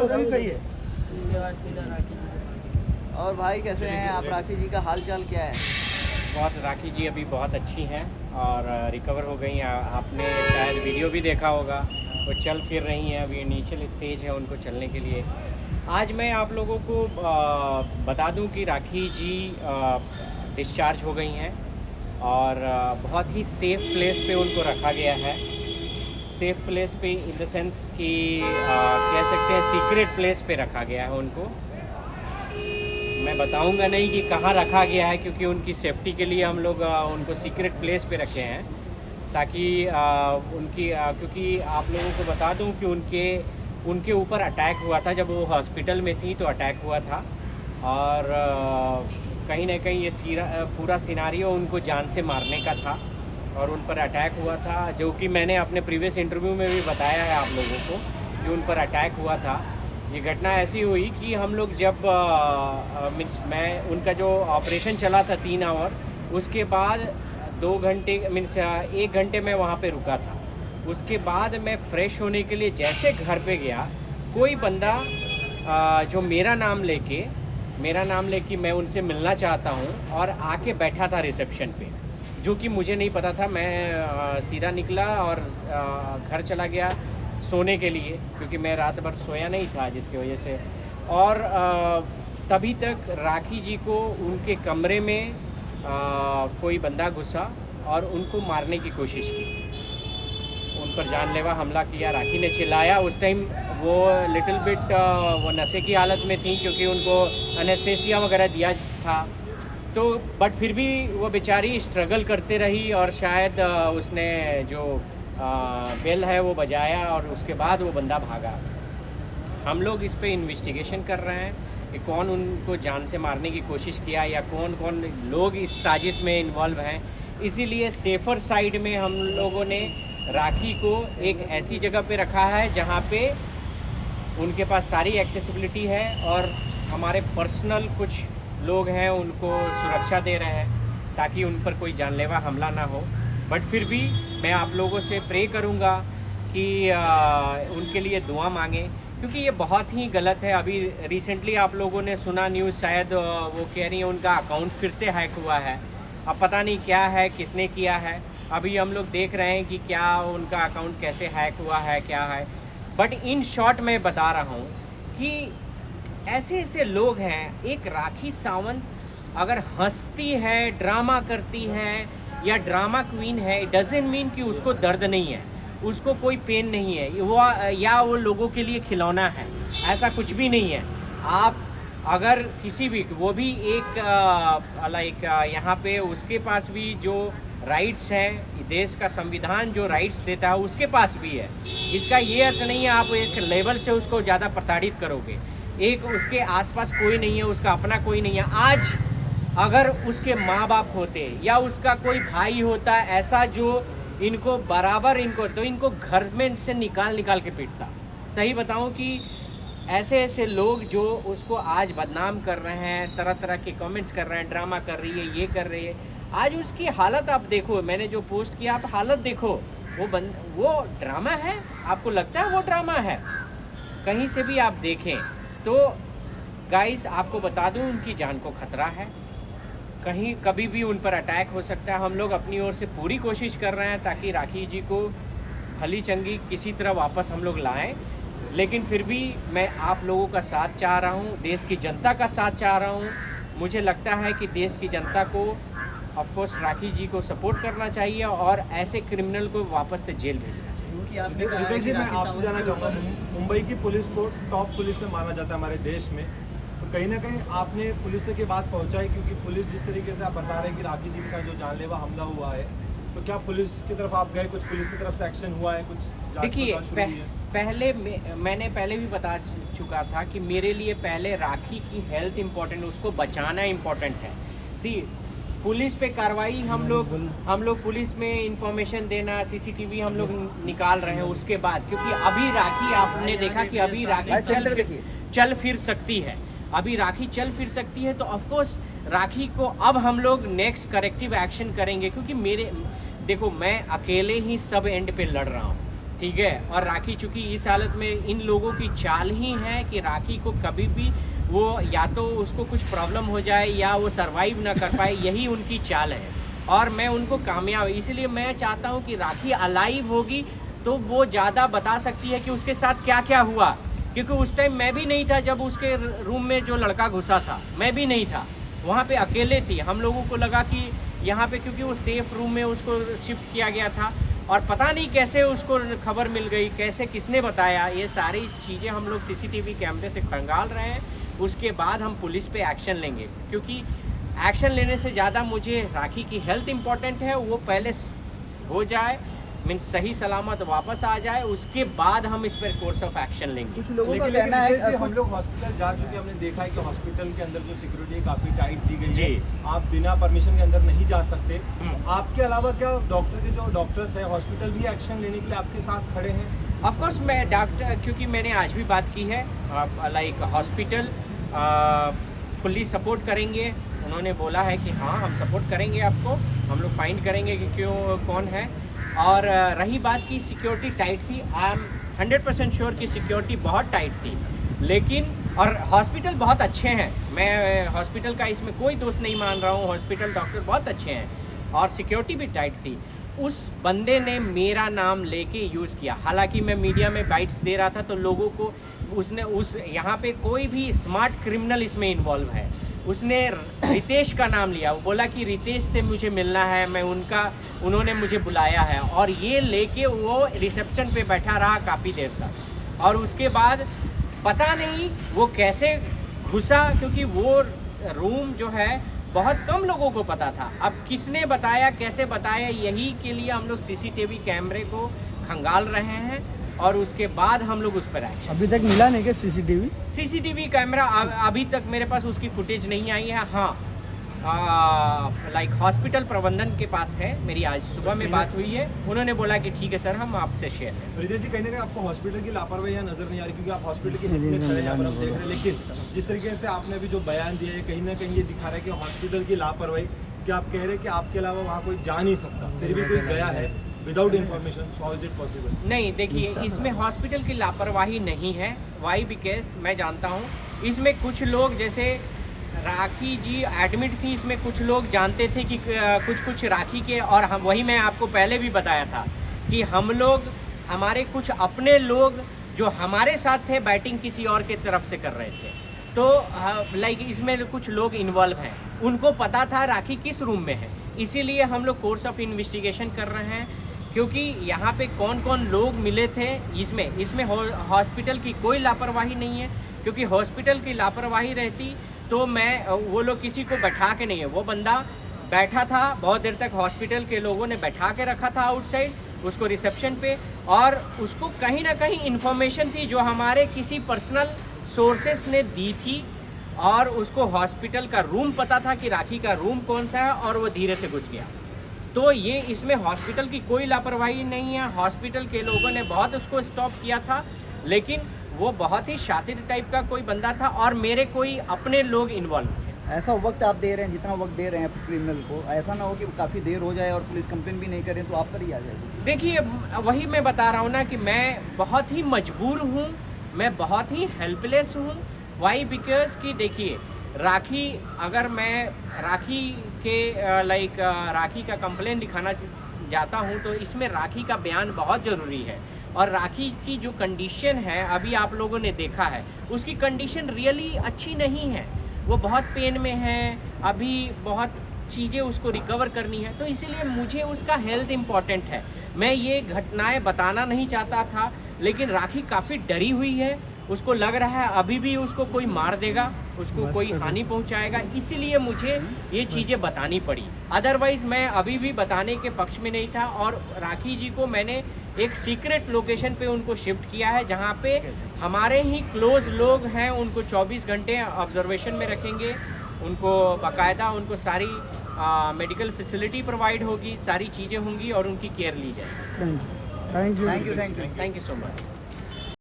सही है। इसके बाद सीधा राखी जी। और भाई कैसे हैं आप? राखी जी का हाल चाल क्या है? बहुत राखी जी अभी बहुत अच्छी हैं और रिकवर हो गई हैं। आपने शायद वीडियो भी देखा होगा, वो चल फिर रही हैं। अभी इनिशियल स्टेज है उनको चलने के लिए। आज मैं आप लोगों को बता दूं कि राखी जी डिस्चार्ज हो गई हैं और बहुत ही सेफ़ प्लेस पे उनको रखा गया है। सेफ़ प्लेस पे इन द सेंस कि कह सकते हैं सीक्रेट प्लेस पे रखा गया है उनको। मैं बताऊंगा नहीं कि कहाँ रखा गया है, क्योंकि उनकी सेफ्टी के लिए हम लोग उनको सीक्रेट प्लेस पे रखे हैं, ताकि क्योंकि आप लोगों को बता दूं कि उनके ऊपर अटैक हुआ था जब वो हॉस्पिटल में थी, तो अटैक हुआ था और कहीं ना कहीं ये पूरा सिनारियो उनको जान से मारने का था और उन पर अटैक हुआ था, जो कि मैंने अपने प्रीवियस इंटरव्यू में भी बताया है आप लोगों को कि उन पर अटैक हुआ था। ये घटना ऐसी हुई कि हम लोग जब मैं उनका जो ऑपरेशन चला था 3 आवर, उसके बाद 2 घंटे 1 घंटे मैं वहाँ पे रुका था। उसके बाद मैं फ़्रेश होने के लिए जैसे घर पे गया, कोई बंदा जो मेरा नाम लेके मैं उनसे मिलना चाहता हूँ और आके बैठा था रिसेप्शन पे, जो कि मुझे नहीं पता था। मैं सीधा निकला और घर चला गया सोने के लिए, क्योंकि मैं रात भर सोया नहीं था, जिसकी वजह से। और तभी तक राखी जी को उनके कमरे में कोई बंदा घुसा और उनको मारने की कोशिश की, उन पर जानलेवा हमला किया। राखी ने चिल्लाया। उस टाइम वो लिटिल बिट वो नशे की हालत में थी, क्योंकि उनको एनेस्थेसिया वगैरह दिया था, तो बट फिर भी वो बेचारी स्ट्रगल करते रही और शायद उसने जो बेल है वो बजाया और उसके बाद वो बंदा भागा। हम लोग इस पे इन्वेस्टिगेशन कर रहे हैं कि कौन उनको जान से मारने की कोशिश किया या कौन कौन लोग इस साजिश में इन्वॉल्व हैं। इसीलिए सेफ़र साइड में हम लोगों ने राखी को एक ऐसी जगह पे रखा है जहाँ पे उनके पास सारी एक्सेसिबिलिटी है और हमारे पर्सनल कुछ लोग हैं उनको सुरक्षा दे रहे हैं, ताकि उन पर कोई जानलेवा हमला ना हो। बट फिर भी मैं आप लोगों से प्रे करूँगा कि उनके लिए दुआ मांगें, क्योंकि ये बहुत ही गलत है। अभी रिसेंटली आप लोगों ने सुना न्यूज़, शायद वो कह रही है उनका अकाउंट फिर से हैक हुआ है। अब पता नहीं क्या है, किसने किया है। अभी हम लोग देख रहे हैं कि क्या उनका अकाउंट कैसे हैक हुआ है, क्या है। बट इन शॉर्ट मैं बता रहा हूँ कि ऐसे ऐसे लोग हैं। एक राखी सावंत अगर हंसती है, ड्रामा करती है या ड्रामा क्वीन है, इट डजंट मीन कि उसको दर्द नहीं है, उसको कोई पेन नहीं है, वो लोगों के लिए खिलौना है। ऐसा कुछ भी नहीं है। आप अगर किसी भी, वो भी एक यहाँ पे उसके पास भी जो राइट्स हैं, देश का संविधान जो राइट्स देता है उसके पास भी है। इसका ये अर्थ नहीं है आप एक लेवल से उसको ज़्यादा प्रताड़ित करोगे। एक उसके आसपास कोई नहीं है, उसका अपना कोई नहीं है। आज अगर उसके माँ बाप होते या उसका कोई भाई होता ऐसा जो इनको बराबर इनको घर में से निकाल के पीटता। सही बताऊं कि ऐसे ऐसे लोग जो उसको आज बदनाम कर रहे हैं, तरह तरह के कमेंट्स कर रहे हैं, ड्रामा कर रही है, ये कर रही है। आज उसकी हालत आप देखो, मैंने जो पोस्ट किया आप हालत देखो। वो ड्रामा है? आपको लगता है वो ड्रामा है? कहीं से भी आप देखें तो गाइस आपको बता दूं, उनकी जान को खतरा है। कहीं कभी भी उन पर अटैक हो सकता है। हम लोग अपनी ओर से पूरी कोशिश कर रहे हैं ताकि राखी जी को भली चंगी किसी तरह वापस हम लोग लाएं, लेकिन फिर भी मैं आप लोगों का साथ चाह रहा हूं, देश की जनता का साथ चाह रहा हूं। मुझे लगता है कि देश की जनता को ऑफ कोर्स राखी जी को सपोर्ट करना चाहिए और ऐसे क्रिमिनल को वापस से जेल भेजना चाहिए। क्योंकि आपने कहा जी, मैं आपसे जानना चाहूँगा, मुंबई की पुलिस को टॉप पुलिस में माना जाता है हमारे देश में, तो कहीं ना कहीं आपने पुलिस से के बात पहुँचाई, क्योंकि पुलिस जिस तरीके से आप बता रहे हैं कि राखी जी के साथ जो जानलेवा हमला हुआ है, तो क्या पुलिस की तरफ आप गए, कुछ पुलिस की तरफ से एक्शन हुआ है, कुछ? देखिए, मैंने पहले भी बता चुका था कि मेरे लिए पहले राखी की हेल्थ इम्पोर्टेंट, उसको बचाना इम्पोर्टेंट है। सी पुलिस पे कार्रवाई हम लोग पुलिस में इंफॉर्मेशन देना, सीसीटीवी हम लोग निकाल रहे हैं उसके बाद, क्योंकि अभी राखी आपने देखा कि अभी राखी चल फिर सकती है। अभी राखी चल फिर सकती है, तो ऑफ कोर्स राखी को अब हम लोग नेक्स्ट करेक्टिव एक्शन करेंगे, क्योंकि देखो मैं अकेले ही सब एंड पे लड़ रहा हूँ, ठीक है। और राखी चूंकि इस हालत में, इन लोगों की चाल ही है कि राखी को कभी भी वो या तो उसको कुछ प्रॉब्लम हो जाए या वो सरवाइव ना कर पाए, यही उनकी चाल है। और मैं उनको कामयाब, इसलिए मैं चाहता हूँ कि राखी अलाइव होगी तो वो ज़्यादा बता सकती है कि उसके साथ क्या क्या हुआ, क्योंकि उस टाइम मैं भी नहीं था जब उसके रूम में जो लड़का घुसा था, मैं भी नहीं था वहाँ पे, अकेले थी। हम लोगों को लगा कि यहाँ पे क्योंकि वो सेफ रूम में उसको शिफ्ट किया गया था, और पता नहीं कैसे उसको खबर मिल गई, कैसे किसने बताया, ये सारी चीज़ें हम लोग सीसीटीवी कैमरे से खंगाल रहे हैं। उसके बाद हम पुलिस पे एक्शन लेंगे, क्योंकि एक्शन लेने से ज़्यादा मुझे राखी की हेल्थ इम्पॉर्टेंट है, वो पहले हो जाए, मीन्स सही सलामत वापस आ जाए, उसके बाद हम इस पर कोर्स ऑफ एक्शन लेंगे। कुछ लोगों का लेकिन कहना है जैसे हम लोग हॉस्पिटल जा चुके, हमने देखा है कि हॉस्पिटल के अंदर जो सिक्योरिटी है काफ़ी टाइट दी गई है, जी। आप बिना परमिशन के अंदर नहीं जा सकते। हम्म। आपके अलावा क्या डॉक्टर के जो डॉक्टर्स हैं हॉस्पिटल भी एक्शन लेने के लिए आपके साथ खड़े हैं? ऑफ कोर्स मैं डॉक्टर, क्योंकि मैंने आज भी बात की है, लाइक हॉस्पिटल फुल्ली सपोर्ट करेंगे। उन्होंने बोला है कि हाँ हम सपोर्ट करेंगे आपको, हम लोग फाइंड करेंगे कि क्यों कौन है। और रही बात की सिक्योरिटी टाइट थी, आई एम 100% श्योर कि सिक्योरिटी बहुत टाइट थी, लेकिन और हॉस्पिटल बहुत अच्छे हैं, मैं हॉस्पिटल का इसमें कोई दोष नहीं मान रहा हूँ, हॉस्पिटल डॉक्टर बहुत अच्छे हैं और सिक्योरिटी भी टाइट थी। उस बंदे ने मेरा नाम लेके यूज़ किया, हालांकि मैं मीडिया में बाइट्स दे रहा था तो लोगों को उसने यहाँ पे कोई भी स्मार्ट क्रिमिनल इसमें इन्वॉल्व है, उसने रितेश का नाम लिया, वो बोला कि रितेश से मुझे मिलना है, मैं उन्होंने मुझे बुलाया है, और ये लेके वो रिसेप्शन पे बैठा रहा काफ़ी देर तक। और उसके बाद पता नहीं वो कैसे घुसा, क्योंकि वो रूम जो है बहुत कम लोगों को पता था। अब किसने बताया, कैसे बताया, यही के लिए हम लोग सीसीटीवी कैमरे को खंगाल रहे हैं और उसके बाद हम लोग उस पर आए। अभी तक मिला नहीं क्या सीसीटीवी कैमरा अभी तक मेरे पास उसकी फुटेज नहीं आई है। हाँ, लाइक हॉस्पिटल प्रबंधन के पास है, मेरी आज सुबह में बात हुई है, उन्होंने बोला कि ठीक है सर हम आपसे शेयर करें। रितेश जी, कहीं ना कहीं आपको हॉस्पिटल की लापरवाही यहाँ नजर नहीं आ रही, क्योंकि आप हॉस्पिटल के हित में खड़े हैं, यहाँ पर हम देख रहे हैं, लेकिन जिस तरीके से आपने अभी जो बयान दिया है कहीं ना कहीं ये दिखा रहा है कि हॉस्पिटल की लापरवाही, कि आप कह रहे हैं कि आपके अलावा वहाँ कोई जा नहीं सकता, फिर भी कोई गया है without information, how is it possible? नहीं, देखिए इसमें हॉस्पिटल की लापरवाही नहीं है, वाई बिकॉज मैं जानता हूँ इसमें कुछ लोग, जैसे राखी जी एडमिट थी, इसमें कुछ लोग जानते थे कि कुछ राखी के, और हम वही मैं आपको पहले भी बताया था कि हम लोग, हमारे कुछ अपने लोग जो हमारे साथ थे बैटिंग किसी और के तरफ से कर रहे थे, तो लाइक इसमें कुछ लोग इन्वॉल्व हैं, उनको पता था राखी किस रूम में है, इसीलिए हम लोग कोर्स ऑफ इन्वेस्टिगेशन कर रहे हैं, क्योंकि यहाँ पे कौन कौन लोग मिले थे, इसमें हॉस्पिटल की कोई लापरवाही नहीं है, क्योंकि हॉस्पिटल की लापरवाही रहती तो वो लोग किसी को बैठा के नहीं है, वो बंदा बैठा था बहुत देर तक, हॉस्पिटल के लोगों ने बैठा के रखा था आउटसाइड उसको रिसेप्शन पे, और उसको कहीं ना कहीं इन्फॉर्मेशन थी जो हमारे किसी पर्सनल सोर्सेस ने दी थी, और उसको हॉस्पिटल का रूम पता था कि राखी का रूम कौन सा है, और वो धीरे से घुस गया। तो ये इसमें हॉस्पिटल की कोई लापरवाही नहीं है, हॉस्पिटल के लोगों ने बहुत उसको स्टॉप किया था, लेकिन वो बहुत ही शातिर टाइप का कोई बंदा था और मेरे कोई अपने लोग इन्वॉल्व थे। ऐसा वक्त आप दे रहे हैं, जितना वक्त दे रहे हैं क्रिमिनल को, ऐसा ना हो कि काफ़ी देर हो जाए और पुलिस कंप्लेन भी नहीं करें तो आप पर ही आ जाए। देखिए वही मैं बता रहा हूँ ना कि मैं बहुत ही मजबूर हूँ, मैं बहुत ही हेल्पलेस हूँ। वाई बिकॉज कि देखिए राखी, अगर मैं राखी के राखी का कंप्लेन दिखाना जाता हूँ तो इसमें राखी का बयान बहुत ज़रूरी है, और राखी की जो कंडीशन है अभी आप लोगों ने देखा है, उसकी कंडीशन रियली अच्छी नहीं है, वो बहुत पेन में है, अभी बहुत चीज़ें उसको रिकवर करनी है, तो इसीलिए मुझे उसका हेल्थ इम्पॉर्टेंट है। मैं ये घटनाएं बताना नहीं चाहता था, लेकिन राखी काफ़ी डरी हुई है, उसको लग रहा है अभी भी उसको कोई मार देगा, उसको कोई हानि पहुंचाएगा, इसीलिए मुझे ये चीज़ें बतानी पड़ी, अदरवाइज़ मैं अभी भी बताने के पक्ष में नहीं था। और राखी जी को मैंने एक सीक्रेट लोकेशन पे उनको शिफ्ट किया है, जहाँ पे हमारे ही क्लोज लोग हैं, उनको 24 घंटे ऑब्जर्वेशन में रखेंगे, उनको बाकायदा उनको सारी मेडिकल फैसिलिटी प्रोवाइड होगी, सारी चीज़ें होंगी और उनकी केयर ली जाएगी। Thank you thank you. Thank you so much.